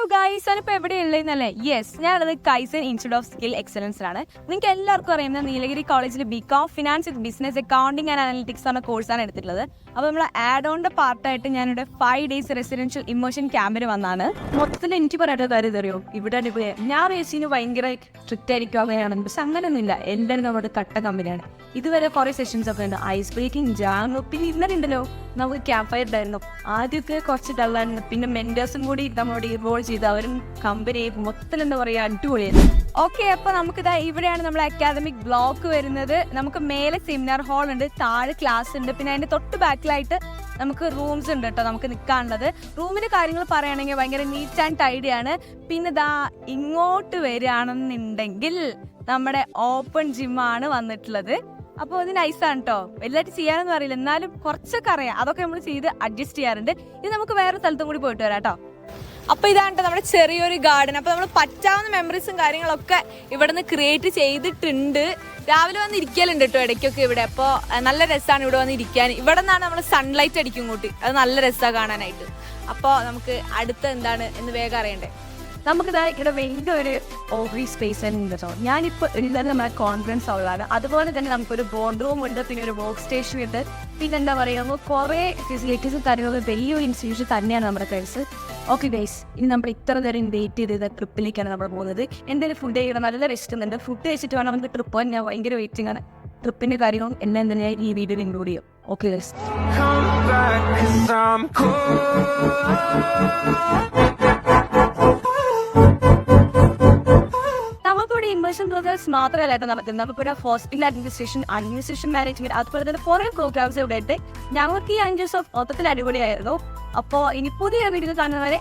Hello guys, ഞാനിപ്പോൾ എവിടെയുള്ളതെന്നല്ലേ? Yes, ഞാനത് കൈസൻ ഇൻസ്റ്റിറ്റ്യൂട്ട് ഓഫ് സ്കിൽ എക്സലൻസിലാണ്. നിങ്ങൾക്ക് എല്ലാവർക്കും അറിയുന്ന നീലഗിരി കോളേജിൽ BCom finance with business accounting and analytics എന്ന കോഴ്സാണ് എടുത്തിട്ടുള്ളത്. അപ്പോൾ നമ്മൾ ആഡ് ഓണിൻ്റെ പാർട്ടായിട്ട് ഞാനിവിടെ 5 days റെസിഡൻഷ്യൽ ഇമോഷൻ ക്യാമ്പിന് വന്നാണ്. മൊത്തത്തിൽ എനിക്ക് പറയാത്ത കാര്യം അറിയോ, ഇവിടെ ഞാൻ റേസിന് ഭയങ്കര സ്ട്രിക്റ്റ് ആയിരിക്കും അങ്ങനെയാണ്, പക്ഷെ അങ്ങനെയൊന്നുമില്ല. എല്ലാവരും നമ്മുടെ കട്ട കമ്പനിയാണ്. ഇതുവരെ കുറേ സെഷൻസ് ഒക്കെ ഉണ്ട്, ഐസ് ബ്രേക്കിംഗ്, ജാങ്, പിന്നെ ഇന്നലെ ഉണ്ടല്ലോ നമുക്ക് ക്യാമ്പ് ഫയർ ഉണ്ടായിരുന്നു. ആദ്യമൊക്കെ കുറച്ച് ഡള്ളായിരുന്നു, പിന്നെ മെൻറ്റേഴ്സും കൂടി നമ്മളോട് ഇൻവോൾവ് ചെയ്ത് അവരും കമ്പനി മൊത്തത്തിൽ എന്താ പറയുക അടിപൊളിയായിരുന്നു. ഓക്കെ, അപ്പോൾ നമുക്കിതാ ഇവിടെയാണ് നമ്മൾ അക്കാദമിക് ബ്ലോക്ക് വരുന്നത്. നമുക്ക് മേലെ സെമിനാർ ഹാൾ ഉണ്ട്, താഴെ ക്ലാസ് ഉണ്ട്, പിന്നെ അതിൻ്റെ തൊട്ട് ബാക്കിലായിട്ട് നമുക്ക് റൂംസ് ഉണ്ട് കേട്ടോ നമുക്ക് നിൽക്കാനുള്ളത്. റൂമിൻ്റെ കാര്യങ്ങൾ പറയുകയാണെങ്കിൽ ഭയങ്കര നീറ്റ് ആൻഡ് ടൈഡി ആണ്. പിന്നെ ഇതാ ഇങ്ങോട്ട് വരികയാണെന്നുണ്ടെങ്കിൽ നമ്മുടെ ഓപ്പൺ ജിമ്മാണ് വന്നിട്ടുള്ളത്. അപ്പോൾ ഇത് നൈസാണ് കേട്ടോ, വലുതായിട്ട് ചെയ്യാനൊന്നും അറിയില്ല, എന്നാലും കുറച്ചൊക്കെ അറിയാം, അതൊക്കെ നമ്മൾ ചെയ്ത് അഡ്ജസ്റ്റ് ചെയ്യാറുണ്ട്. ഇത് നമുക്ക് വേറെ സ്ഥലത്തും കൂടി പോയിട്ട് വരാം കേട്ടോ. അപ്പോൾ ഇതാണ് കേട്ടോ നമ്മുടെ ചെറിയൊരു ഗാർഡൻ. അപ്പോൾ നമ്മൾ പറ്റാവുന്ന മെമ്മറീസും കാര്യങ്ങളൊക്കെ ഇവിടെ നിന്ന് ക്രിയേറ്റ് ചെയ്തിട്ടുണ്ട്. രാവിലെ വന്ന് ഇരിക്കലുണ്ട് കേട്ടോ ഇടയ്ക്കൊക്കെ ഇവിടെ. അപ്പോൾ നല്ല രസമാണ് ഇവിടെ വന്ന് ഇരിക്കാൻ. ഇവിടെ നിന്നാണ് നമ്മൾ സൺലൈറ്റ് അടിക്കും ഇങ്ങോട്ട്, അത് നല്ല രസമാണ് കാണാനായിട്ട്. അപ്പോൾ നമുക്ക് അടുത്ത എന്താണ് എന്ന് വേഗം അറിയണ്ടേ. നമുക്കിതാ ഇവിടെ വലിയ ഒരു ഓഫീസ് സ്പേസ് തന്നെ ഉണ്ട് കേട്ടോ. ഞാനിപ്പോൾ ഉള്ളത് നമ്മുടെ കോൺഫറൻസ് ഹാളാണ്. അതുപോലെ തന്നെ നമുക്കൊരു ബോർഡ് റൂം ഉണ്ട്, പിന്നെ ഒരു വർക്ക് സ്റ്റേഷൻ ഉണ്ട്, പിന്നെ എന്താ പറയുക കുറേ ഫെസിലിറ്റീസും കാര്യങ്ങളൊക്കെ വലിയൊരു ഇൻസ്റ്റിറ്റ്യൂഷൻ തന്നെയാണ് നമ്മുടെ കൈസ്. ഓക്കെ ഗൈസ്, ഇനി നമ്മൾ ഇത്ര നേരം വെയിറ്റ് ചെയ്ത് ട്രിപ്പിലേക്കാണ് നമ്മൾ പോകുന്നത്. എന്തെങ്കിലും ഫുഡ് ചെയ്യണം, നല്ല രസിക്കുന്നുണ്ട്. ഫുഡ് കഴിച്ചിട്ട് വേണം നമുക്ക് ട്രിപ്പ് പോകാൻ. ഞാൻ ഭയങ്കര വെയിറ്റിംഗ് ആണ്. ട്രിപ്പിൻ്റെ കാര്യങ്ങളും എല്ലാം തന്നെ ഞാൻ ഈ വീഡിയോയിൽ ഇൻക്ലൂഡ് ചെയ്യും. ഓക്കെ ഗൈസ്, ഇമേഴ്സൺ പ്രോഗ്രാംസ് മാത്രമല്ല നടത്തുന്നത്. നമുക്കിവിടെ ഹോസ്പിറ്റൽ അഡ്മിനിസ്ട്രേഷൻ മാനേജ്മെന്റ്, അതുപോലെ തന്നെ കുറേ പ്രോഗ്രാംസ് ഇവിടെ ഉണ്ട്. ഞങ്ങൾക്ക് ഈ 5 ദിവസം മൊത്തത്തിൽ അടിപൊളിയായിരുന്നു. അപ്പോൾ ഇനി പുതിയ വീഡിയോ കാണുന്നവരെ